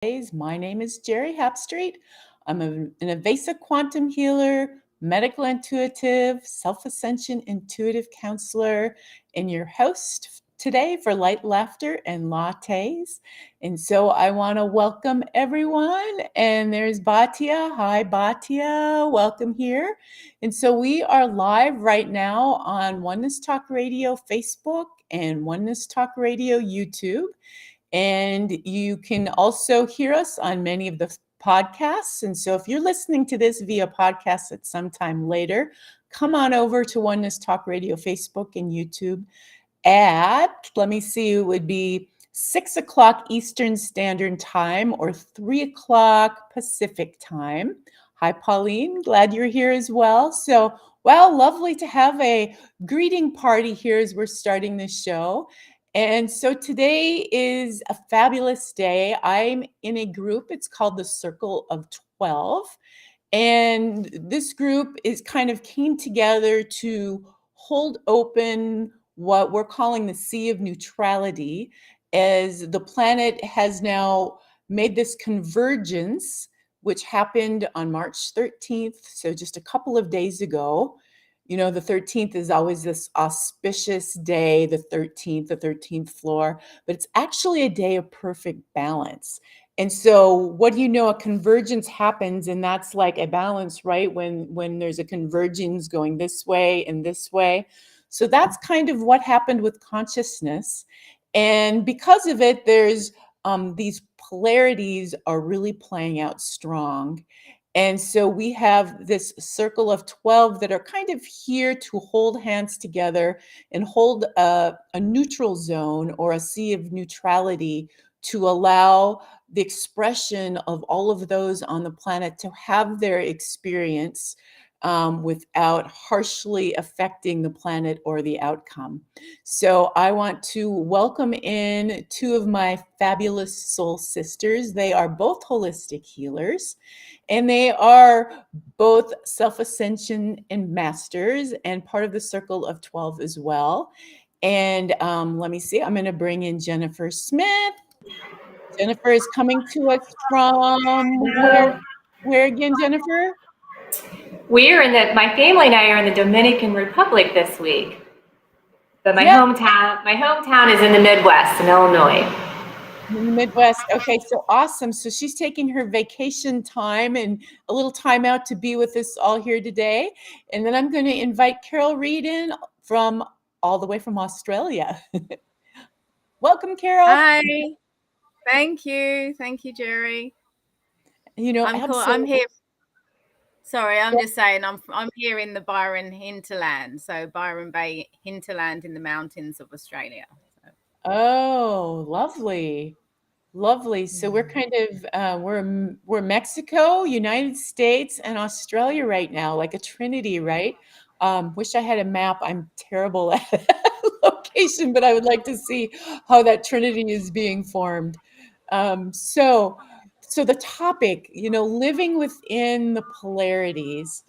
My name is Jerry Hapstreet. I'm an evasive quantum healer, medical intuitive, self-ascension intuitive counselor, and your host today for Light, Laughter, and Lattes. And so I want to welcome everyone. And there's Bhatia. Hi, Bhatia. Welcome here. And so we are live right now on Oneness Talk Radio Facebook and Oneness Talk Radio YouTube. And you can also hear us on many of the podcasts. And so if you're listening to this via podcast at some time later, come on over to Oneness Talk Radio, Facebook, and YouTube at, let me see, it would be 6 o'clock Eastern Standard Time or 3 o'clock Pacific Time. Hi, Pauline. Glad you're here as well. So, well, lovely to have a greeting party here as we're starting this show. And so today is a fabulous day. I'm in a group. It's called the Circle of 12. And this group is kind of came together to hold open what we're calling the Sea of Neutrality, as the planet has now made this convergence, which happened on March 13th, so just a couple of days ago. You know, the 13th is always this auspicious day, the 13th floor, but it's actually a day of perfect balance. And so what do you know, a convergence happens, and that's like a balance, right? When there's a convergence going this way and this way. So that's kind of what happened with consciousness. And because of it, there's these polarities are really playing out strong. And so we have this circle of 12 that are kind of here to hold hands together and hold a neutral zone or a sea of neutrality to allow the expression of all of those on the planet to have their experience without harshly affecting the planet or the outcome. So I want to welcome in two of my fabulous soul sisters. They are both holistic healers, and they are both self-ascension and masters and part of the Circle of 12 as well. And let me see, I'm going to bring in Jennifer Smith. Jennifer is coming to us from where again, Jennifer? My family and I are in the Dominican Republic this week. But my hometown is in the Midwest in Illinois. In the Midwest. Okay, so awesome. So she's taking her vacation time and a little time out to be with us all here today. And then I'm going to invite Carol Reed in from all the way from Australia. Welcome, Carol. Hi. Thank you, Jerry. You know, I'm here. Sorry, I'm just saying I'm here in the Byron hinterland, so Byron Bay hinterland in the mountains of Australia. So. Oh, lovely. So we're kind of we're Mexico, United States, and Australia right now, like a trinity, right? Wish I had a map. I'm terrible at location, but I would like to see how that trinity is being formed. So the topic, you know, living within the polarities.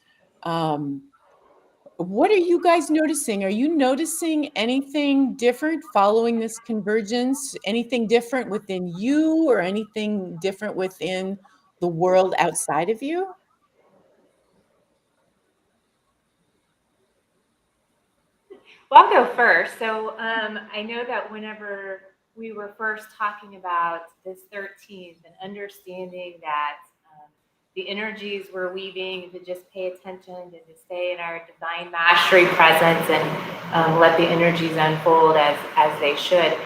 What are you guys noticing? Are you noticing anything different following this convergence? Anything different within you or anything different within the world outside of you? Well, I'll go first. So I know that whenever we were first talking about this 13th and understanding that the energies we're weaving, to just pay attention and to stay in our divine mastery presence and let the energies unfold as they should.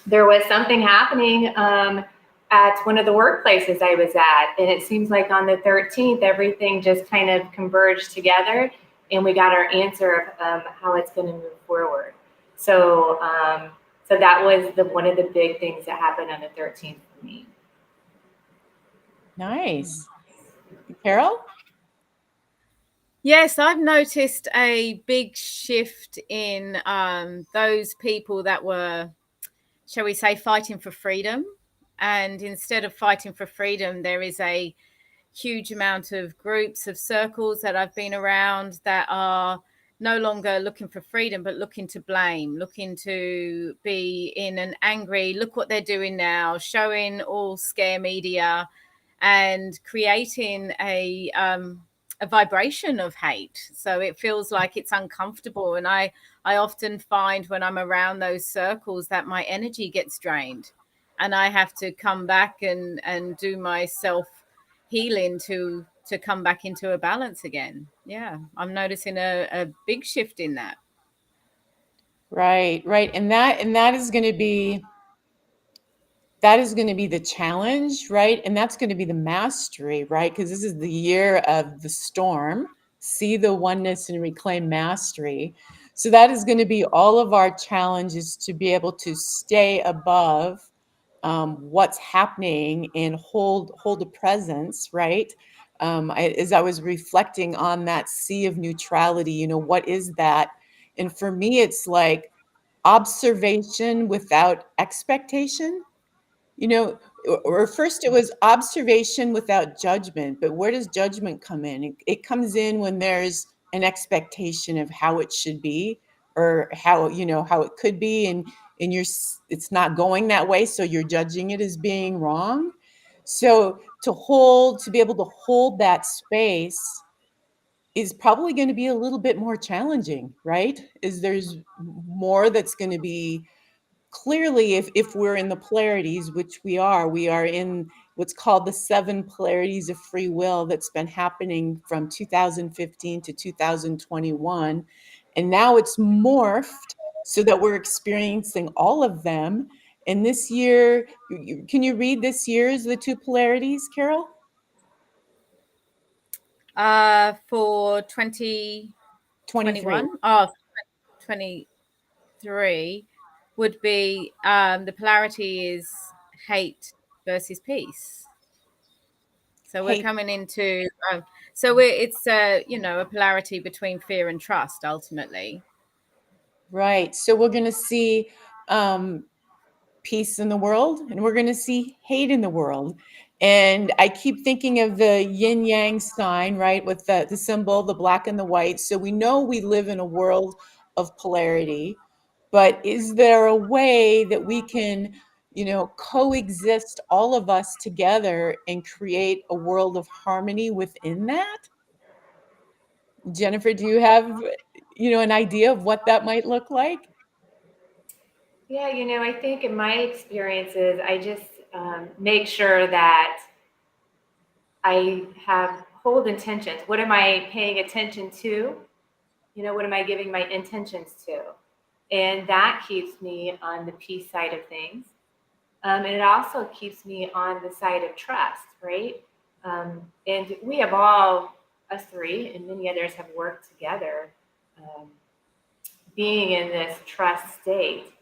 There was something happening at one of the workplaces I was at, and it seems like on the 13th, everything just kind of converged together, and we got our answer of how it's going to move forward. So that was one of the big things that happened on the 13th for me. Nice. Carol? Yes, I've noticed a big shift in those people that were, shall we say, fighting for freedom. And instead of fighting for freedom, there is a huge amount of groups of circles that I've been around that are no longer looking for freedom, but looking to blame, looking to be in an angry, look what they're doing now, showing all scare media and creating a vibration of hate. So it feels like it's uncomfortable. And I often find when I'm around those circles that my energy gets drained and I have to come back and do my self healing to come back into a balance again. Yeah, I'm noticing a big shift in that. Right, right. And that is going to be the challenge, right? And that's going to be the mastery, right? Because this is the year of the storm. See the oneness and reclaim mastery. So that is going to be all of our challenges to be able to stay above what's happening and hold a presence, right? As I was reflecting on that sea of neutrality, what is that? And for me, it's like observation without expectation. you know, or first it was observation without judgment, but where does judgment come in? It comes in when there's an expectation of how it should be, or how it could be, and it's not going that way, so you're judging it as being wrong. So to be able to hold that space is probably going to be a little bit more challenging, right? Is there's more that's going to be clearly, if we're in the polarities, which we are in what's called the 7 polarities of free will that's been happening from 2015 to 2021. And now it's morphed so that we're experiencing all of them. And this year, can you read this year's the 2 polarities, Carol? For 2021, 23. 23 would be the polarity is hate versus peace. So we're Hate. coming into it's a polarity between fear and trust ultimately. Right. So we're going to see um, peace in the world, and we're going to see hate in the world. And I keep thinking of the yin yang sign, right, with the symbol, the black and the white. So we know we live in a world of polarity, but is there a way that we can, coexist all of us together and create a world of harmony within that? Jennifer, do you have, an idea of what that might look like? Yeah, I think in my experiences, I just make sure that I have hold intentions. What am I paying attention to? What am I giving my intentions to? And that keeps me on the peace side of things. And it also keeps me on the side of trust, right? And we have all, us three, and many others have worked together um, being in this trust state.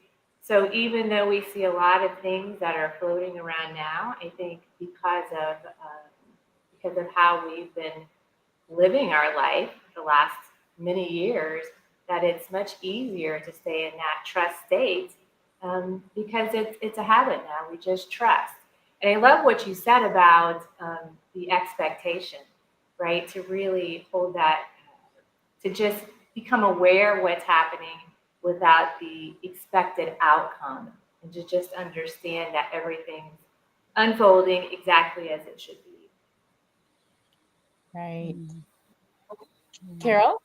So even though we see a lot of things that are floating around now, I think because of how we've been living our life the last many years, that it's much easier to stay in that trust state because it's a habit now. We just trust. And I love what you said about the expectation, right? To really hold that, to just become aware of what's happening without the expected outcome, and to just understand that everything's unfolding exactly as it should be. Right. Mm. Carol?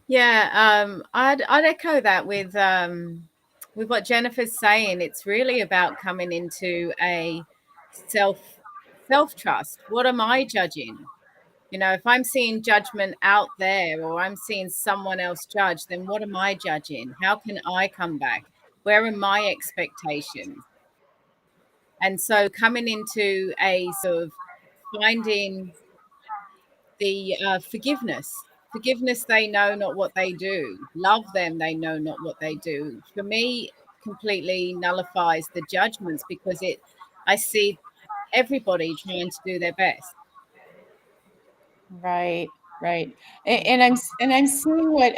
Yeah, I'd echo that with what Jennifer's saying. It's really about coming into a self self trust. What am I judging? If I'm seeing judgment out there or I'm seeing someone else judge, then what am I judging? How can I come back? Where are my expectations? And so coming into a sort of finding the forgiveness, they know not what they do. Love them, they know not what they do. For me, completely nullifies the judgments because I see everybody trying to do their best. Right, right. And I'm seeing what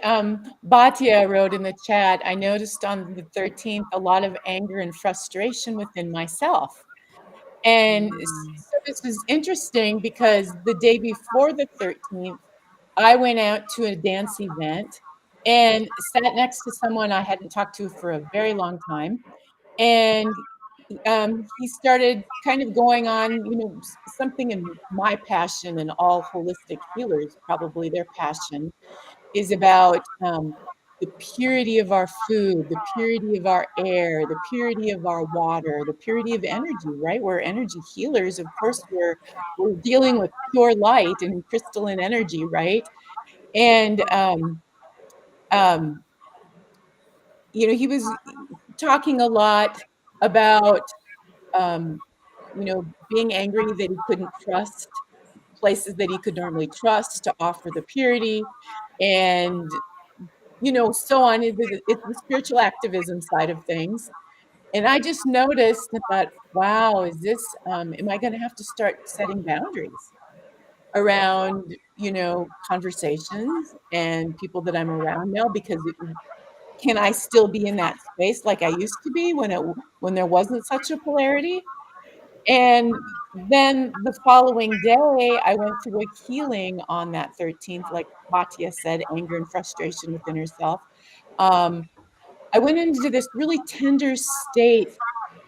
Batya wrote in the chat. I noticed on the 13th a lot of anger and frustration within myself. And Mm. so this was interesting because the day before the 13th, I went out to a dance event and sat next to someone I hadn't talked to for a very long time. And he started kind of going on, something in my passion, and all holistic healers, probably their passion, is about the purity of our food, the purity of our air, the purity of our water, the purity of energy, right? We're energy healers. Of course, we're dealing with pure light and crystalline energy, right? And um, he was talking a lot about being angry that he couldn't trust places that he could normally trust to offer the purity, and so on. It's the spiritual activism side of things. And I just noticed and thought, wow, am I going to have to start setting boundaries around, conversations and people that I'm around now? Because can I still be in that space like I used to be when there wasn't such a polarity? And then the following day, I went through a healing on that 13th, like Katya said, anger and frustration within herself. I went into this really tender state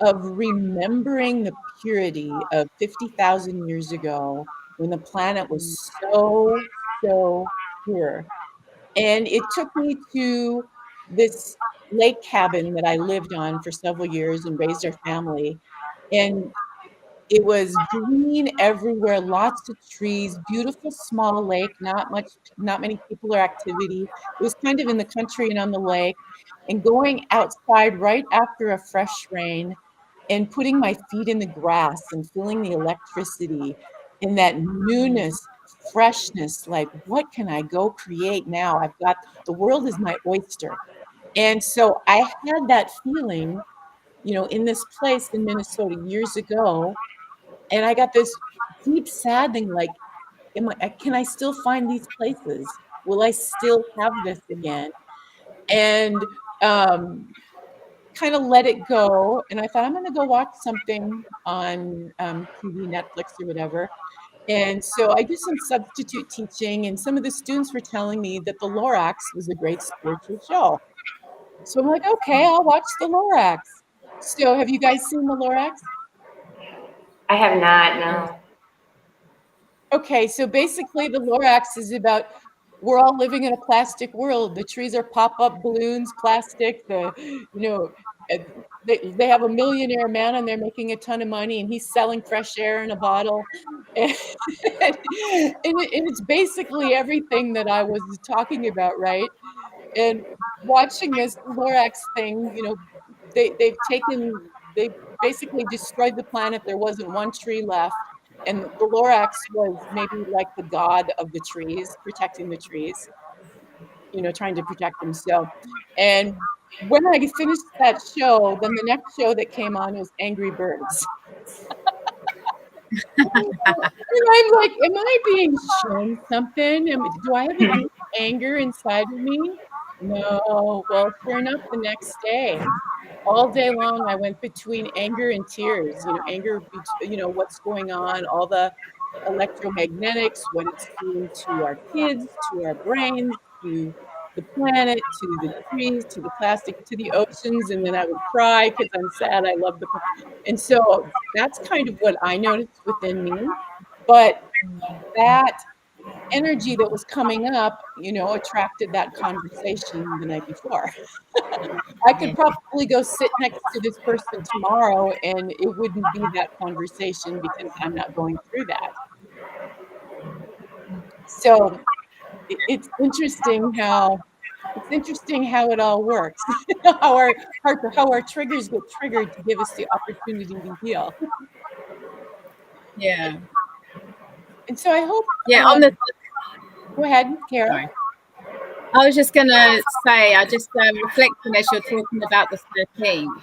of remembering the purity of 50,000 years ago when the planet was so, so pure. And it took me to this lake cabin that I lived on for several years and raised our family. And it was green everywhere, lots of trees, beautiful small lake, not many people or activity. It was kind of in the country and on the lake. And going outside right after a fresh rain and putting my feet in the grass and feeling the electricity and that newness, freshness, like, what can I go create now? I've got the world is my oyster. And so I had that feeling, in this place in Minnesota years ago, and I got this deep saddening, like, can I still find these places? Will I still have this again? And kind of let it go. And I thought, I'm going to go watch something on TV, Netflix, or whatever. And so I do some substitute teaching, and some of the students were telling me that the Lorax was a great spiritual show. So I'm like, okay, I'll watch the Lorax. So have you guys seen the Lorax? I have not, no. Okay, so basically the Lorax is about, we're all living in a plastic world. The trees are pop-up balloons, plastic. Uh, they have a millionaire man and they're making a ton of money, and he's selling fresh air in a bottle. And it's basically everything that I was talking about, right? And watching this Lorax thing, they basically destroyed the planet. There wasn't one tree left. And the Lorax was maybe like the god of the trees, protecting the trees, trying to protect them. So, and when I finished that show, then the next show that came on was Angry Birds. And I'm like, am I being shown something? Do I have a deep anger inside of me? No. Well, sure enough, the next day, all day long, I went between anger and tears. What's going on, all the electromagnetics, what it's doing to our kids, to our brains, to the planet, to the trees, to the plastic, to the oceans. And then I would cry because I'm sad. I love the, and so that's kind of what I noticed within me. But that energy that was coming up, attracted that conversation the night before. I could Yeah. probably go sit next to this person tomorrow and it wouldn't be that conversation because I'm not going through that. So it's interesting how it all works. how our triggers get triggered to give us the opportunity to heal. Yeah. And so I hope, Yeah. On the go ahead, Kara. Sorry. I was just going to say, I just reflecting as you're talking about the 13th.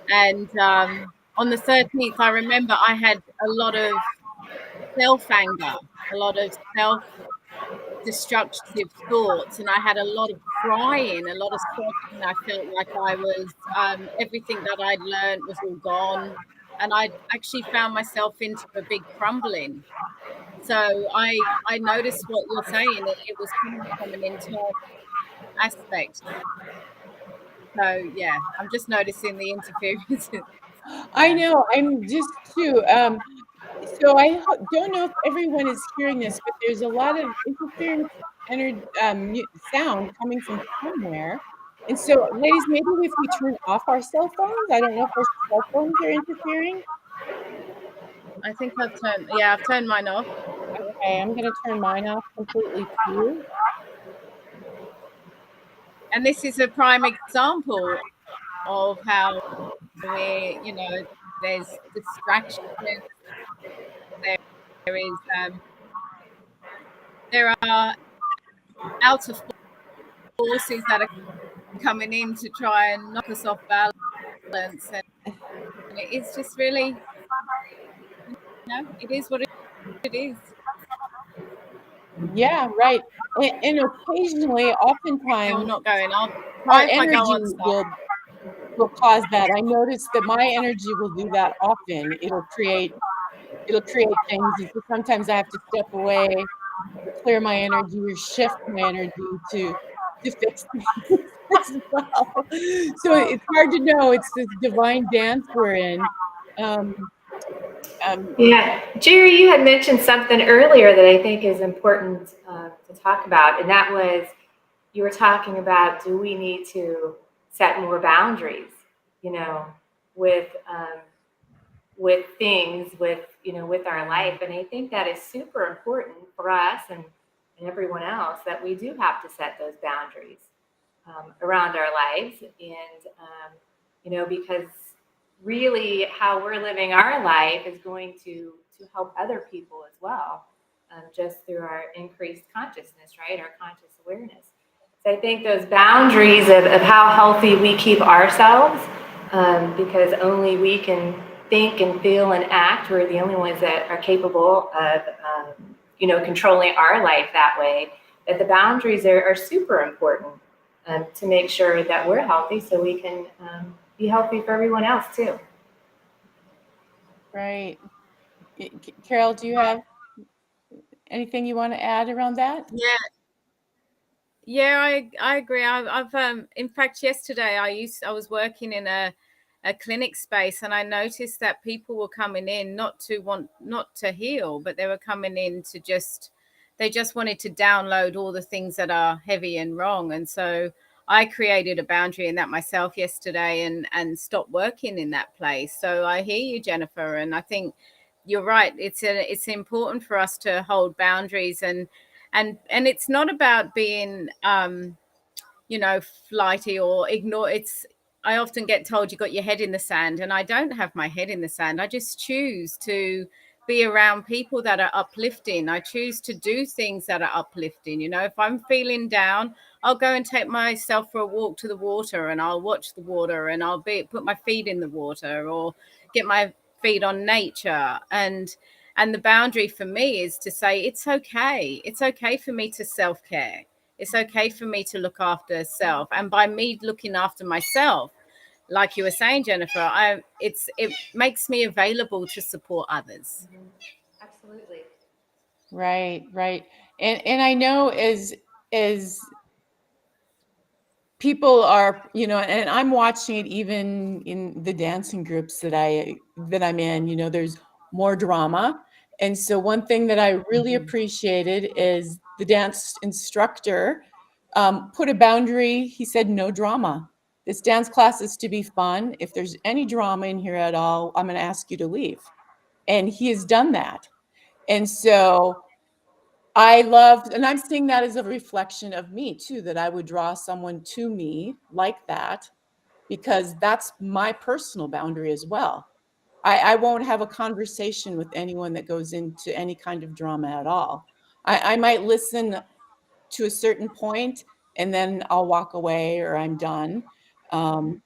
And on the 13th, I remember I had a lot of self-anger, a lot of self-destructive thoughts. And I had a lot of crying, a lot of sobbing. I felt like I was, everything that I'd learned was all gone. And I actually found myself into a big crumbling. So I noticed what you're saying. It was coming from an internal aspect. So yeah, I'm just noticing the interference. I Yeah. know, I'm just too. So don't know if everyone is hearing this, but there's a lot of interference sound coming from somewhere. And so, ladies, maybe if we turn off our cell phones, I don't know if our cell phones are interfering. I think I've turned mine off. Okay, I'm going to turn mine off completely too. And this is a prime example of how there's distractions, there is there are outer forces that are coming in to try and knock us off balance, and it's just really, it is what it is. Yeah, right. And occasionally, Still oftentimes, not going. I'll our try if I go energy on stop. will cause that. I notice that my energy will do that often. It'll create things. And so sometimes I have to step away or clear my energy or shift my energy to fix things as well. So it's hard to know. It's this divine dance we're in. Um, Yeah, Jerry, you had mentioned something earlier that I think is important to talk about, and that was you were talking about, do we need to set more boundaries, you know, with things, with our life. And I think that is super important for us and everyone else, that we do have to set those boundaries around our lives. And, because really how we're living our life is going to help other people as well, just through our increased consciousness, right? Our conscious awareness. So I think those boundaries of how healthy we keep ourselves, because only we can think and feel and act. We're the only ones that are capable of, controlling our life that way. That the boundaries are super important to make sure that we're healthy, so we can be healthy for everyone else too. right. Carol, do you have anything you want to add around that? Yeah, I agree. I've in fact yesterday I was working in a clinic space, and I noticed that people were coming in not to heal, but they were coming in to they just wanted to download all the things that are heavy and wrong. And so I created a boundary in that myself yesterday, and stopped working in that place. So I hear you, Jennifer, and I think you're right. It's important for us to hold boundaries, and it's not about being flighty or ignore. I often get told you got your head in the sand, and I don't have my head in the sand. I just choose to be around people that are uplifting. I choose to do things that are uplifting. If I'm feeling down, I'll go and take myself for a walk to the water, and I'll watch the water, and put my feet in the water, or get my feet on nature. And the boundary for me is to say it's okay. It's okay for me to self-care. It's okay for me to look after self. And by me looking after myself, like you were saying, Jennifer, it makes me available to support others. Mm-hmm. Absolutely. Right. And I know as people are, and I'm watching it even in the dancing groups that I'm in, there's more drama. And so one thing that I really appreciated is the dance instructor put a boundary. He said, no drama. This dance class is to be fun. If there's any drama in here at all, I'm going to ask you to leave. And he has done that. And so I loved, and I'm seeing that as a reflection of me too, that I would draw someone to me like that, because that's my personal boundary as well. I won't have a conversation with anyone that goes into any kind of drama at all. I might listen to a certain point, and then I'll walk away, or I'm done. And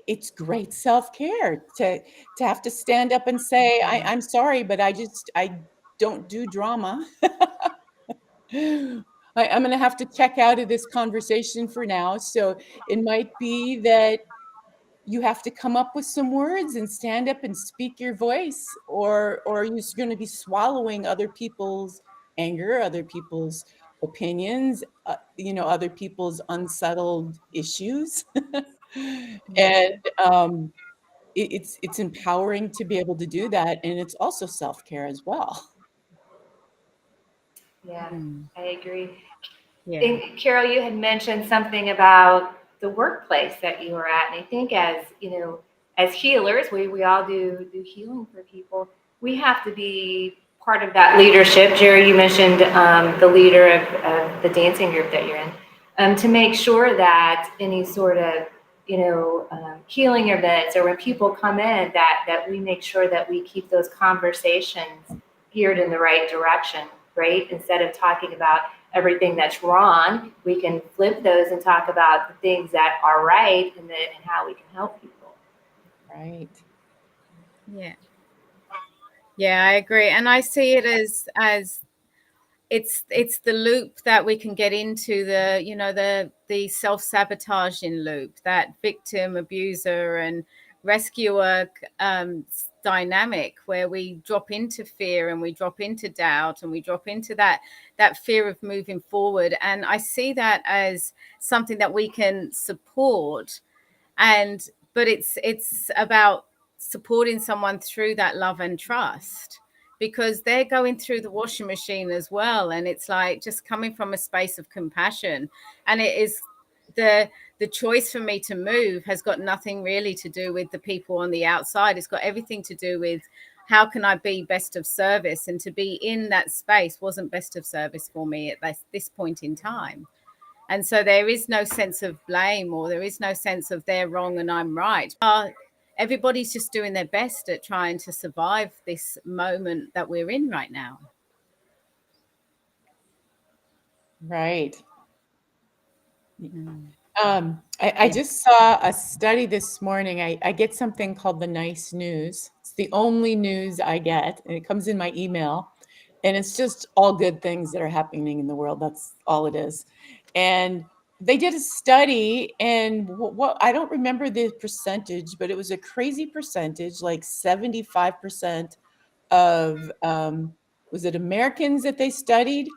it's great self-care to have to stand up and say, I'm sorry, but I don't do drama. I'm going to have to check out of this conversation for now. So it might be that you have to come up with some words and stand up and speak your voice, or you're going to be swallowing other people's anger, other people's opinions, other people's unsettled issues. And it's empowering to be able to do that, and it's also self-care as well. Yeah, Mm. I agree. Yeah. And Carol, you had mentioned something about the workplace that you were at, and I think as healers, we all do healing for people. We have to be part of that leadership. Jerry, you mentioned the leader of the dancing group that you're in, to make sure that any sort of healing events, or when people come in, that we make sure that we keep those conversations geared in the right direction, right? Instead of talking about everything that's wrong, we can flip those and talk about the things that are right, and how we can help people. Right. Yeah. Yeah, I agree. And I see it as it's the loop that we can get into, the self-sabotaging loop, that victim, abuser, and rescuer dynamic, where we drop into fear and we drop into doubt and we drop into that fear of moving forward. And I see that as something that we can support, but it's about supporting someone through that love and trust, because they're going through the washing machine as well, and it's like just coming from a space of compassion. And it is the choice for me to move has got nothing really to do with the people on the outside. It's got everything to do with how can I be best of service, and to be in that space wasn't best of service for me at this point in time. And so there is no sense of blame, or there is no sense of they're wrong and I'm right. Everybody's just doing their best at trying to survive this moment that we're in right now. Right. Mm. I just saw a study this morning. I get something called the nice news. It's the only news I get, and it comes in my email. And it's just all good things that are happening in the world. That's all it is. And they did a study, and what I don't remember the percentage, but it was a crazy percentage, like 75% of was it Americans that they studied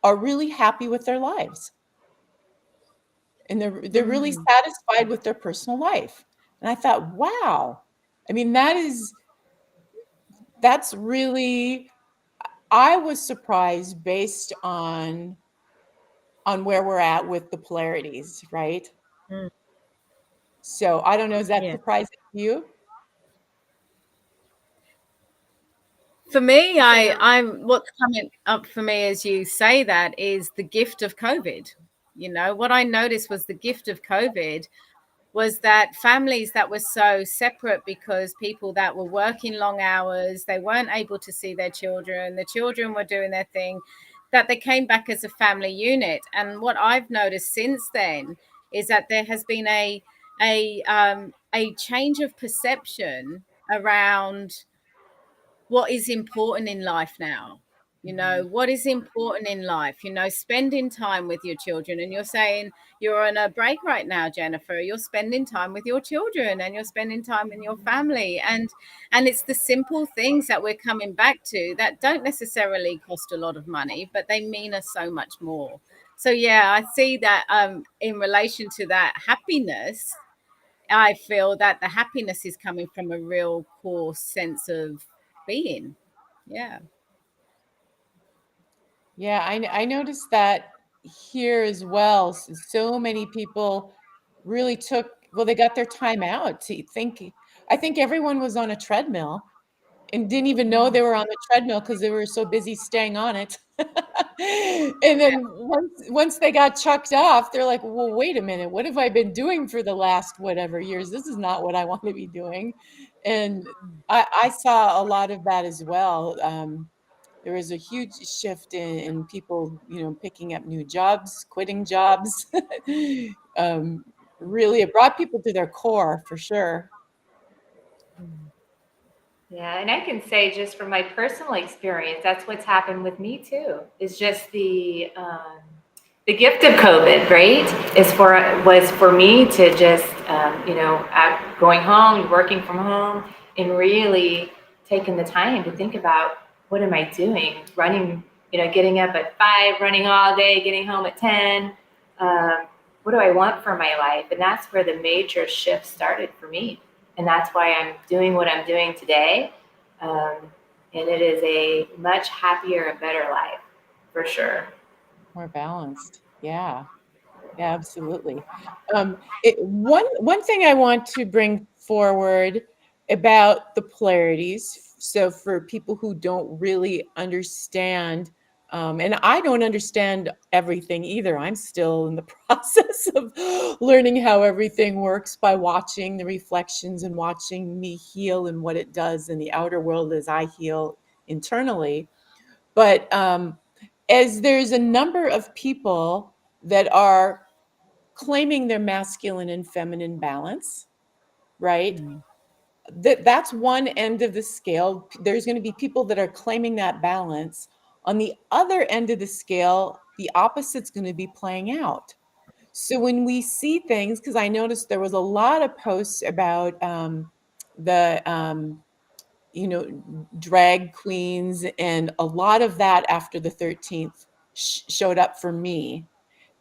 are really happy with their lives, and they're really Mm. satisfied with their personal life. And I thought, wow, I mean, that's really, I was surprised based on where we're at with the polarities, right? Mm. So I don't know, is that Yeah. surprising to you? For me, You said a I'm what's coming up for me as you say that is the gift of COVID. What I noticed was the gift of COVID was that families that were so separate, because people that were working long hours, they weren't able to see their children, the children were doing their thing, that they came back as a family unit. And what I've noticed since then is that there has been a change of perception around what is important in life now. What is important in life, spending time with your children. And you're saying you're on a break right now, Jennifer. You're spending time with your children, and you're spending time with your family. And it's the simple things that we're coming back to that don't necessarily cost a lot of money, but they mean us so much more. So yeah, I see that in relation to that happiness, I feel that the happiness is coming from a real core sense of being. Yeah. Yeah, I noticed that here as well. So many people really took, well, they got their time out to think. I think everyone was on a treadmill and didn't even know they were on the treadmill because they were so busy staying on it. And then once they got chucked off, they're like, well, wait a minute, what have I been doing for the last whatever years? This is not what I want to be doing. And I saw a lot of that as well. There was a huge shift in people, picking up new jobs, quitting jobs. um, Really, it brought people to their core for sure. Yeah, and I can say just from my personal experience, that's what's happened with me too. Is just the gift of COVID, right, was for me to just, going home, working from home, and really taking the time to think about what am I doing? Running, getting up at 5, running all day, getting home at 10. Um, what do I want for my life? And that's where the major shift started for me. And that's why I'm doing what I'm doing today. Um, and it is a much happier and better life, for sure. More balanced. Yeah. Yeah, absolutely. One thing I want to bring forward about the polarities, so for people who don't really understand, and I don't understand everything either. I'm still in the process of learning how everything works by watching the reflections and watching me heal and what it does in the outer world as I heal internally. But as there's a number of people that are claiming their masculine and feminine balance, right? Mm. That's one end of the scale. There's going to be people that are claiming that balance. On the other end of the scale, the opposite's going to be playing out. So when we see things, because I noticed there was a lot of posts about the drag queens, and a lot of that after the 13th showed up for me,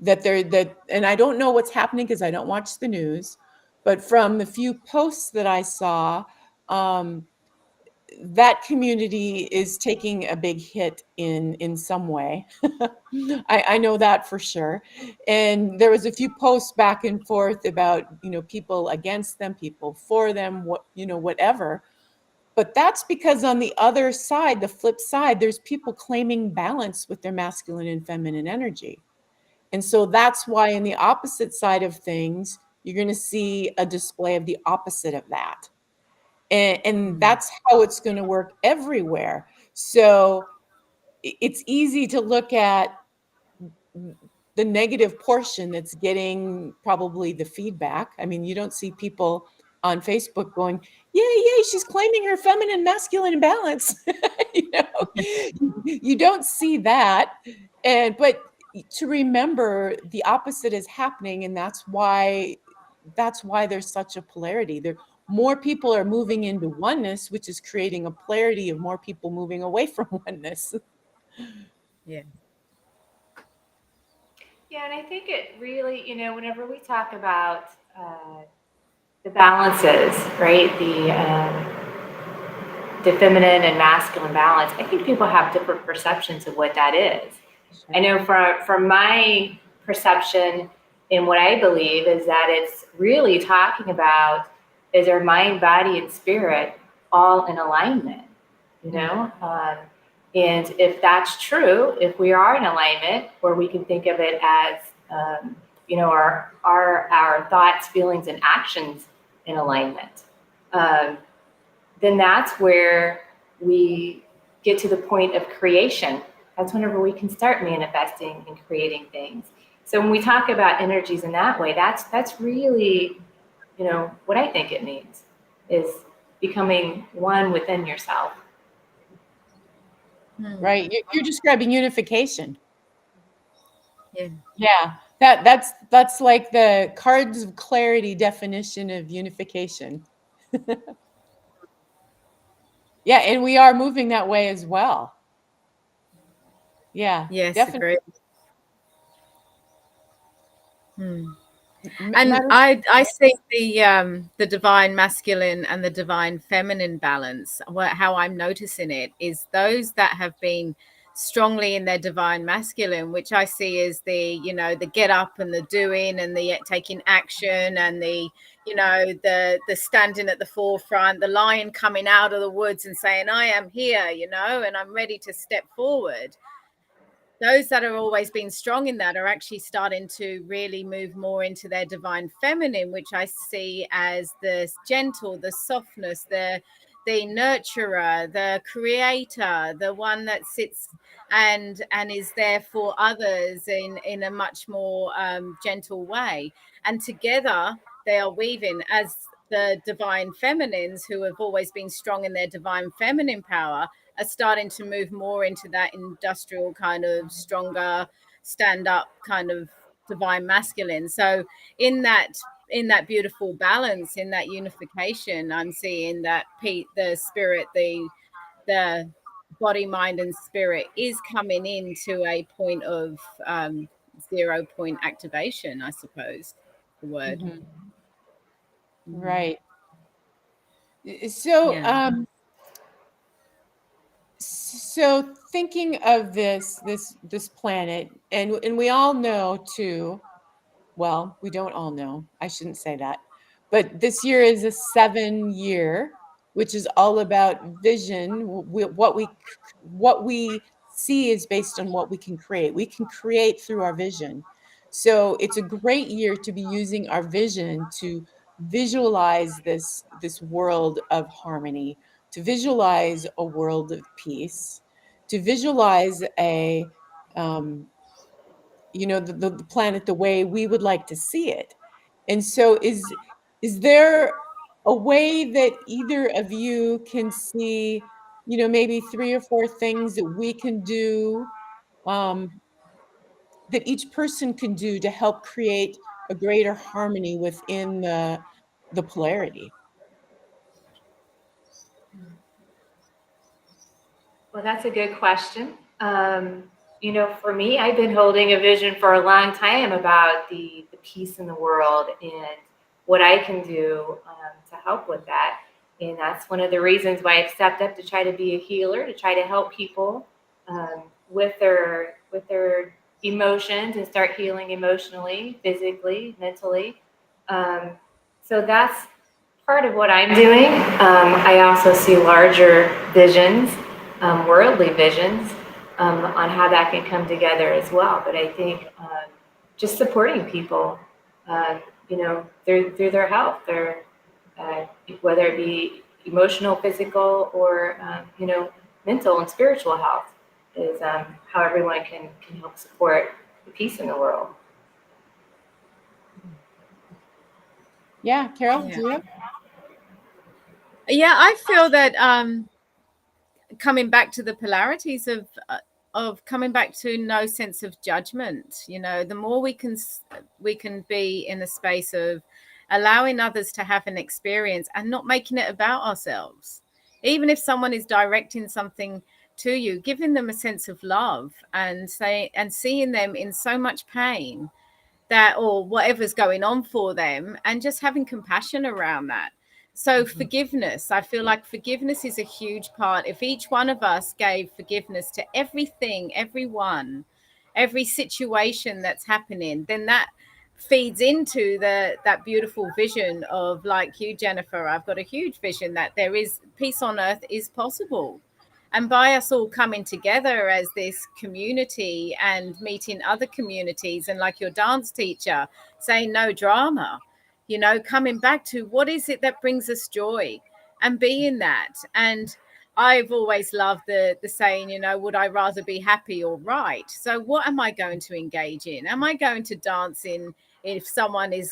and I don't know what's happening because I don't watch the news, but from the few posts that I saw, um, that community is taking a big hit in some way. I know that for sure. And there was a few posts back and forth about, people against them, people for them, whatever. But that's because on the other side, the flip side, there's people claiming balance with their masculine and feminine energy. And so that's why in the opposite side of things, you're going to see a display of the opposite of that. And Mm. that's how it's going to work everywhere. So it's easy to look at the negative portion that's getting probably the feedback. I mean, you don't see people on Facebook going, yay, yay, she's claiming her feminine masculine balance. You don't see that. But to remember the opposite is happening, and that's why there's such a polarity. There more people are moving into oneness, which is creating a polarity of more people moving away from oneness. Yeah. Yeah, and I think it really, whenever we talk about the balances, right? The feminine and masculine balance. I think people have different perceptions of what that is. Sure. I know from my perception and what I believe is that it's really talking about is our mind, body, and spirit all in alignment, you know? And if that's true, if we are in alignment, or we can think of it as, our thoughts, feelings, and actions in alignment, then that's where we get to the point of creation. That's whenever we can start manifesting and creating things. So when we talk about energies in that way, that's really, what I think it means is becoming one within yourself. Right. You're describing unification. Yeah. Yeah. That's like the cards of clarity definition of unification. Yeah, and we are moving that way as well. Yeah, Yes, definitely. agree. And I see the divine masculine and the divine feminine balance. How I'm noticing it is those that have been strongly in their divine masculine, which I see as the get up and the doing and the taking action and the standing at the forefront, the lion coming out of the woods and saying, I am here, and I'm ready to step forward. Those that are always been strong in that are actually starting to really move more into their divine feminine, which I see as the gentle, the softness, the nurturer, the creator, the one that sits and is there for others in a much more gentle way. And together they are weaving as the divine feminines who have always been strong in their divine feminine power are starting to move more into that industrial kind of stronger stand up kind of divine masculine. So in that beautiful balance, in that unification, I'm seeing that the spirit, the body, mind, and spirit is coming into a point of 0 point activation, I suppose the word. Mhm. Right. So, Yeah. so thinking of this planet, and we all know too. Well, we don't all know. I shouldn't say that. But this year is a 7 year, which is all about vision. What we see is based on what we can create. We can create through our vision. So it's a great year to be using our vision to visualize this world of harmony, to visualize a world of peace, to visualize a the planet the way we would like to see it. And so is there a way that either of you can see, maybe 3 or 4 things that we can do, um, that each person can do to help create a greater harmony within the polarity? Well, that's a good question. For me, I've been holding a vision for a long time about the peace in the world and what I can do to help with that. And that's one of the reasons why I've stepped up to try to be a healer, to try to help people with their emotions and start healing emotionally, physically, mentally. Um, so that's part of what I'm doing. I also see larger visions, worldly visions, on how that can come together as well. But I think just supporting people, uh, through their health, uh, whether it be emotional, physical, or mental and spiritual health, is how everyone can help support the peace in the world. Yeah, Carol, Yeah. do you have? Yeah, I feel that coming back to the polarities of coming back to no sense of judgment. The more we can be in a space of allowing others to have an experience and not making it about ourselves. Even if someone is directing something to you, giving them a sense of love and seeing them in so much pain, that or whatever's going on for them, and just having compassion around that. So Mhm. forgiveness, I feel like forgiveness is a huge part. If each one of us gave forgiveness to everything, everyone, every situation that's happening, then that feeds into that beautiful vision of, like you, Jennifer, I've got a huge vision that there is peace on earth is possible. And by us all coming together as this community and meeting other communities, and like your dance teacher saying no drama, coming back to what is it that brings us joy and being that. And I've always loved the saying, would I rather be happy or right? So what am I going to engage in? Am I going to dance in if someone is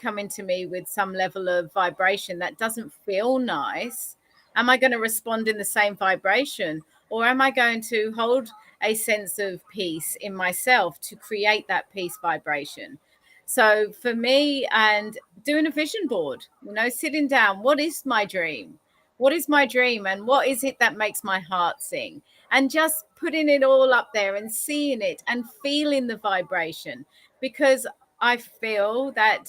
coming to me with some level of vibration that doesn't feel nice? Am I going to respond in the same vibration, or am I going to hold a sense of peace in myself to create that peace vibration? So for me, and doing a vision board, sitting down, what is my dream? What is my dream, and what is it that makes my heart sing? And just putting it all up there and seeing it and feeling the vibration. Because I feel that,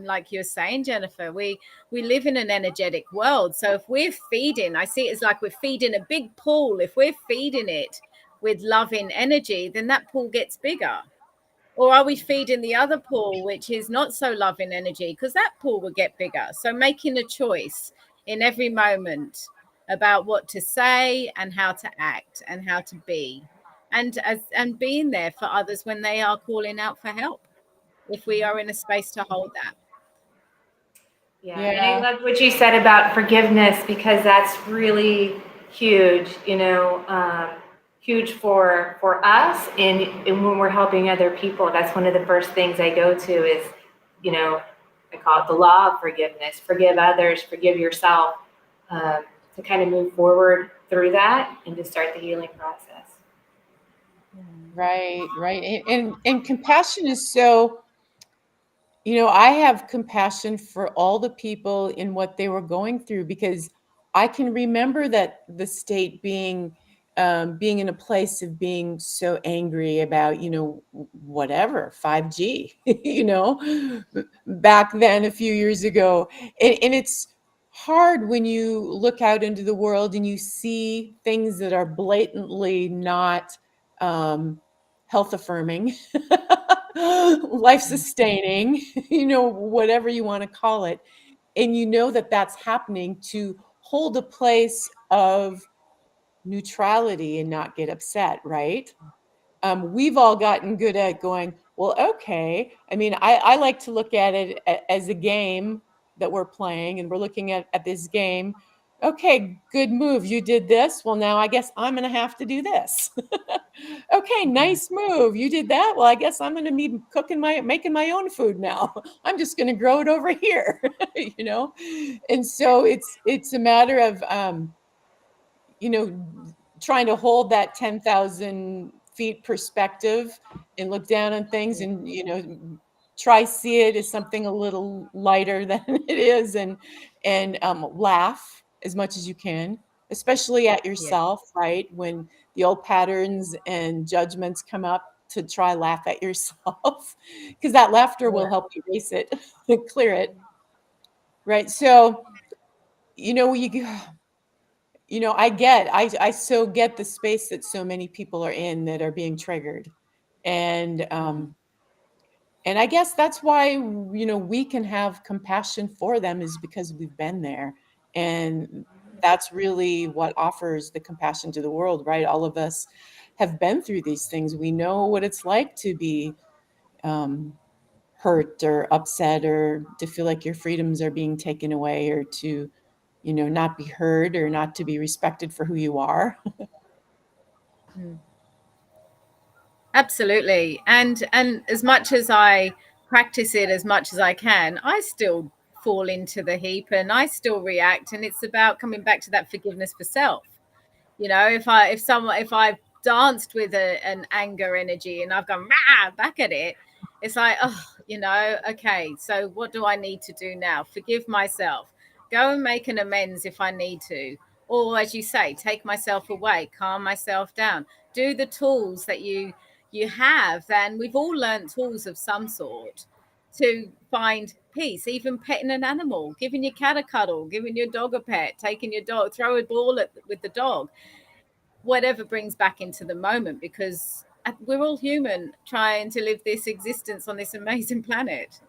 like you're saying, Jennifer, we live in an energetic world. So if we're feeding, I see it as like we're feeding a big pool. If we're feeding it with loving energy, then that pool gets bigger. Or are we feeding the other pool, which is not so loving energy? Because that pool will get bigger. So making a choice in every moment about what to say and how to act and how to be, and being there for others when they are calling out for help, if we are in a space to hold that. Yeah, and I Yeah. love what you said about forgiveness, because that's really huge. Huge for us, and when we're helping other people, that's one of the first things I go to is, you know, I call it the law of forgiveness. Forgive others, forgive yourself, to kind of move forward through that and to start the healing process. Right, right. And compassion is so, I have compassion for all the people in what they were going through, because I can remember that the state being in a place of being so angry about, whatever, 5G, back then a few years ago. And it's hard when you look out into the world and you see things that are blatantly not health affirming, life sustaining, whatever you want to call it. And that that's happening, to hold a place of neutrality and not get upset, right? We've all gotten good at going, well, okay. I mean, I like to look at it as a game that we're playing, and we're looking at this game. Okay, good move. You did this. Well, now I guess I'm going to have to do this. Okay, nice move. You did that. Well, I guess I'm going to be making my own food now. I'm just going to grow it over here, And so it's a matter of, you know, trying to hold that 10,000 feet perspective and look down on things, and, try see it as something a little lighter than it is, and laugh as much as you can, especially at Yeah. yourself, right? When the old patterns and judgments come up, to try laugh at yourself, because that laughter will help erase it, clear it, right? So, you I so get the space that so many people are in, that are being triggered. And and I guess that's why, we can have compassion for them, is because we've been there. And that's really what offers the compassion to the world, right? All of us have been through these things. We know what it's like to be um, hurt or upset, or to feel like your freedoms are being taken away, or to, not be heard, or not to be respected for who you are. Absolutely. And as much as I practice it as much as I can, I still fall into the heap and I still react, and it's about coming back to that forgiveness for self. If I've danced with an anger energy and I've gone back at it, it's like, oh, okay, so what do I need to do now? Forgive myself, go and make an amends if I need to, or as you say, take myself away, calm myself down, do the tools that you have. And we've all learned tools of some sort to find peace, even petting an animal, giving your cat a cuddle, giving your dog a pet, taking your dog, throw a ball with the dog, whatever brings back into the moment, because we're all human trying to live this existence on this amazing planet.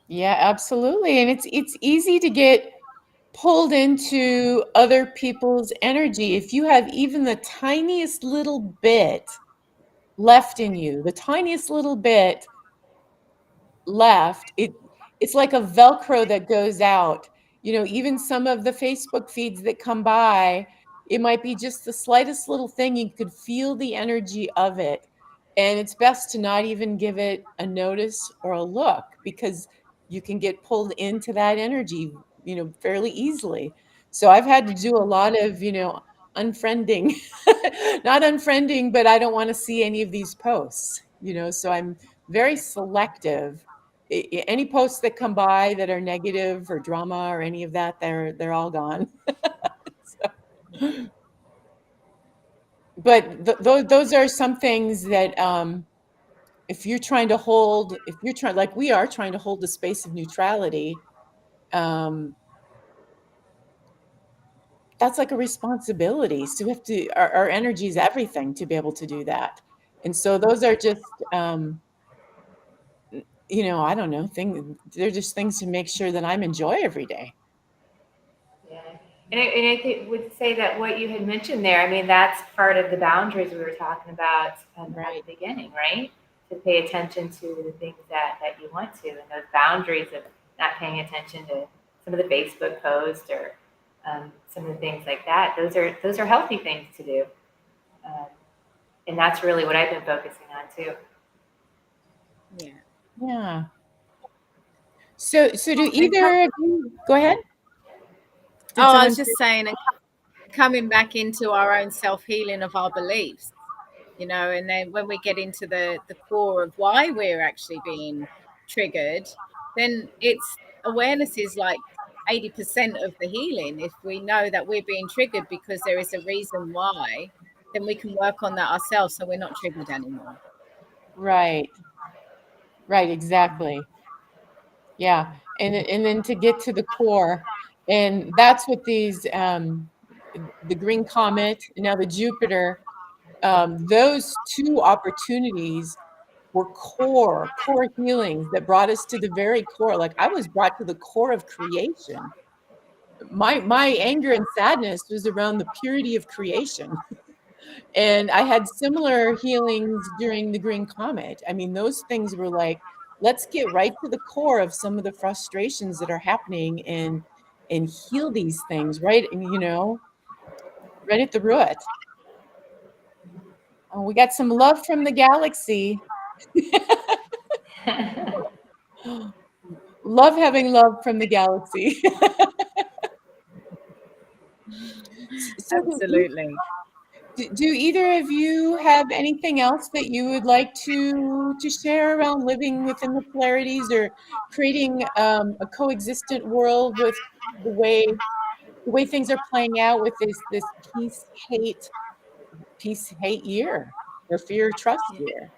Yeah, absolutely. And it's easy to get pulled into other people's energy if you have even the tiniest little bit left in you, the tiniest little bit left. It's like a Velcro that goes out. Even some of the Facebook feeds that come by, it might be just the slightest little thing. You could feel the energy of it. And it's best to not even give it a notice or a look, because you can get pulled into that energy, fairly easily. So I've had to do a lot of, unfriending, not unfriending, but I don't want to see any of these posts, so I'm very selective. Any posts that come by that are negative or drama or any of that, they're all gone. So, but those are some things that, if you're trying to hold, if you're trying, like we are trying to hold the space of neutrality, um, that's like a responsibility. So we have to, our energy is everything to be able to do that. And so those are just, I don't know, they're just things to make sure that I'm enjoy every day. Yeah. Would say that what you had mentioned there, I mean, that's part of the boundaries we were talking about at Right. the beginning, right? To pay attention to the things that you want to, and those boundaries of not paying attention to some of the Facebook posts or some of the things like that. Those are healthy things to do, um, and that's really what I've been focusing on too. Yeah. Yeah. So do And either of you go ahead? Did I was someone say? just saying, coming back into our own self-healing of our beliefs, and then when we get into the core of why we're actually being triggered, then it's awareness is like 80% of the healing. If we know that we're being triggered because there is a reason why, then we can work on that ourselves so we're not triggered anymore. Right. Right, exactly. Yeah. And then to get to the core, and that's what these the green comet, and now the Jupiter, those two opportunities were core healings that brought us to the very core. Like I was brought to the core of creation. My anger and sadness was around the purity of creation. And I had similar healings during the green comet. I mean, those things were like, let's get right to the core of some of the frustrations that are happening and heal these things, right? And, right at the root. Oh, we got some love from the galaxy. Love having love from the galaxy. So Absolutely. do either of you have anything else that you would like to share around living within the polarities or creating a coexistent world with the way the way things are playing out with this peace hate year or fear trust year?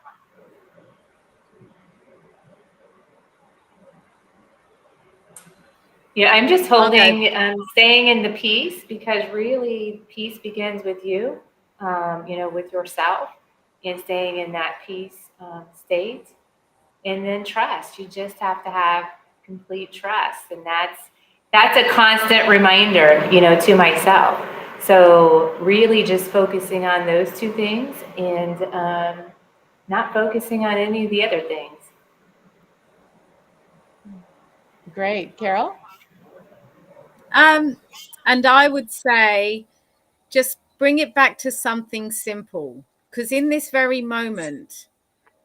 Yeah, I'm just I'll go. holding, staying in the peace, because really peace begins with you, with yourself, and staying in that peace state. And then trust. You just have to have complete trust. And that's a constant reminder, to myself. So really just focusing on those two things, and not focusing on any of the other things. Great. Carol? And I would say just bring it back to something simple, because in this very moment,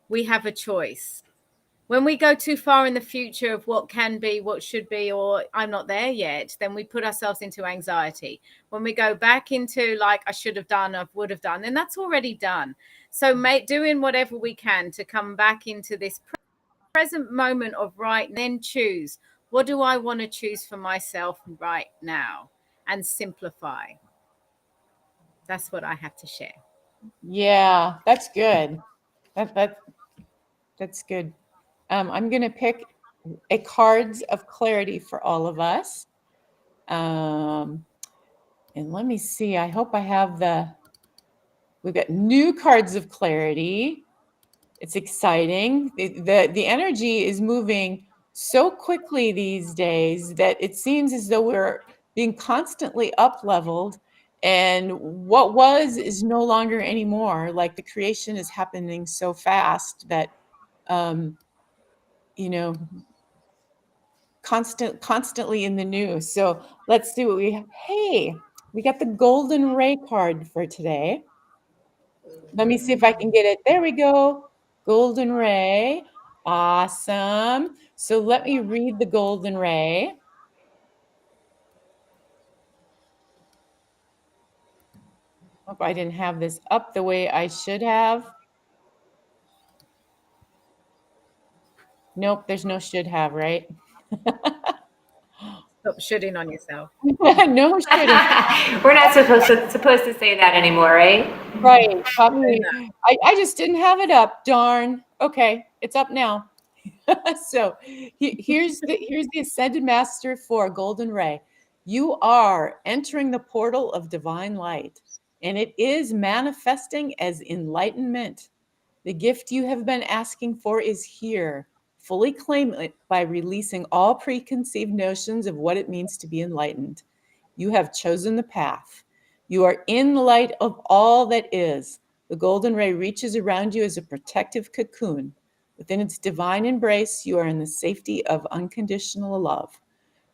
we have a choice. When we go too far in the future of what can be, what should be, or I'm not there yet, then we put ourselves into anxiety. When we go back into like, I should have done, I would have done, then that's already done. So doing whatever we can to come back into this present moment of right, and then choose, what do I want to choose for myself right now, and simplify. That's what I have to share. Yeah, that's good. That's good. I'm going to pick a cards of clarity for all of us. And let me see. I hope I have we've got new cards of clarity. It's exciting. The energy is moving so quickly these days that it seems as though we're being constantly up leveled, and what was is no longer anymore. Like the creation is happening so fast that you know constantly in the news. So let's see what we have. Hey, we got the golden ray card for today. Let me see if I can get it. There we go. Golden ray. Awesome. So let me read the golden ray. Hope I didn't have this up the way I should have. Nope, there's no should have, right? Stop shooting on yourself. No shoulding. We're not supposed to say that anymore, right? Right. Probably. I just didn't have it up. Darn. Okay, it's up now. So here's the ascended master for golden ray. You are entering the portal of divine light, and it is manifesting as enlightenment. The gift you have been asking for is here. Fully claim it by releasing all preconceived notions of what it means to be enlightened. You have chosen the path. You are in the light of all that is. The golden ray reaches around you as a protective cocoon. Within its divine embrace, you are in the safety of unconditional love.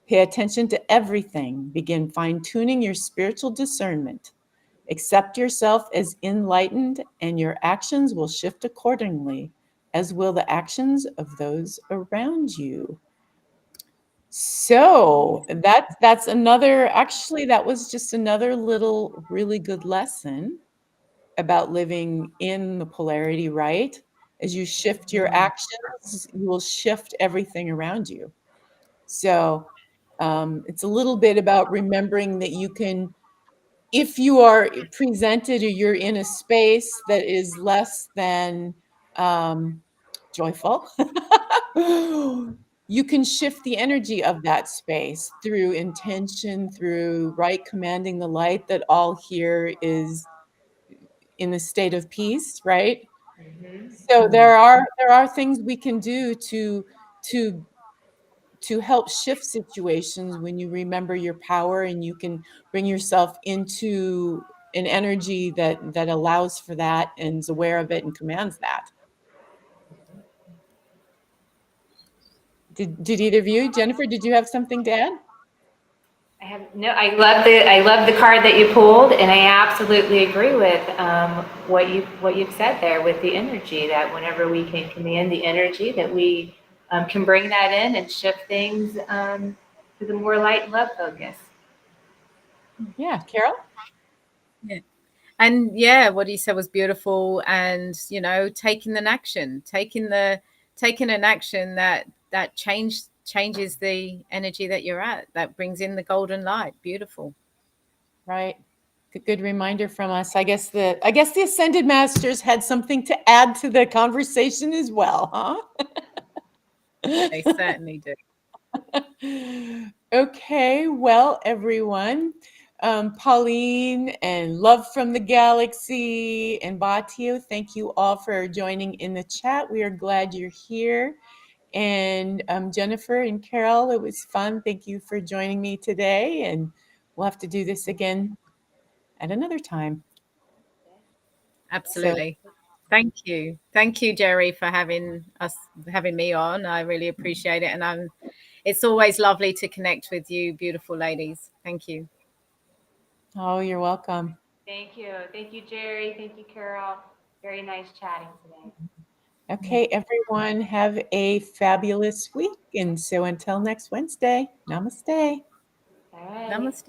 Pay attention to everything. Begin fine-tuning your spiritual discernment. Accept yourself as enlightened, and your actions will shift accordingly, as will the actions of those around you. So that's another, actually, that was just another little really good lesson about living in the polarity, right? As you shift your actions, you will shift everything around you. So it's a little bit about remembering that you can, if you are presented or you're in a space that is less than joyful, you can shift the energy of that space through intention, through right commanding the light that all here is in the state of peace, right? So there are things we can do to to help shift situations when you remember your power and you can bring yourself into an energy that allows for that and is aware of it and commands that. Did either of you, Jennifer, did you have something to add? I have no. I love the card that you pulled, and I absolutely agree with what you've said there with the energy. That whenever we can command the energy, that we can bring that in and shift things to the more light and love focus. Yeah, Carol? Yeah. And yeah, what he said was beautiful. And taking an action, taking an action that changes the energy that you're at, that brings in the golden light. Beautiful. Right. Good reminder from us. I guess the Ascended Masters had something to add to the conversation as well, huh? They certainly do. Okay, well, everyone, Pauline and Love from the Galaxy and Batio, thank you all for joining in the chat. We are glad you're here. And Jennifer and Carol, it was fun. Thank you for joining me today. And we'll have to do this again at another time. So, Absolutely. Thank you, Jerry, for having me on. I really appreciate it. And it's always lovely to connect with you, beautiful ladies. Thank you. oh, you're welcome. Thank you, Jerry. Thank you, Carol. Very nice chatting today. Okay, everyone, have a fabulous week. And so until next Wednesday, namaste. All right. Namaste.